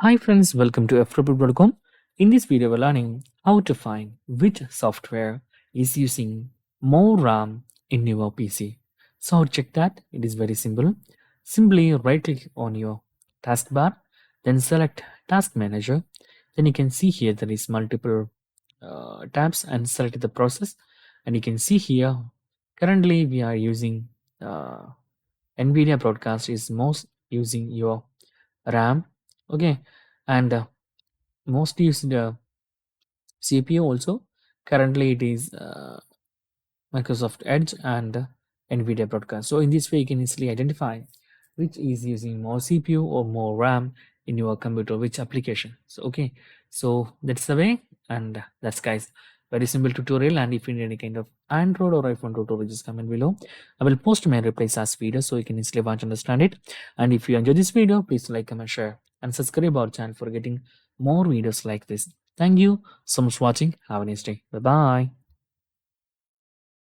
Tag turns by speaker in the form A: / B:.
A: Hi friends, welcome to Ftopreview.com. In this video, we're learning how to find which software is using more RAM in your PC. So how to check that? It is very simple. Simply right click on your taskbar, then select Task Manager. Then you can see here there is multiple tabs and select the process. And you can see here currently we are using NVIDIA broadcast is most using your RAM. Okay, and most used CPU also. Currently, it is Microsoft Edge and NVIDIA Broadcast. So in this way, you can easily identify which is using more CPU or more RAM in your computer, which application. So okay, so that's the way, and that's guys very simple tutorial. And if you need any kind of Android or iPhone tutorial, just comment below. I will post my replies as video so you can easily watch and understand it. And if you enjoy this video, please like, comment, share, and subscribe our channel for getting more videos like this. Thank you so much for watching. Have a nice day. Bye bye.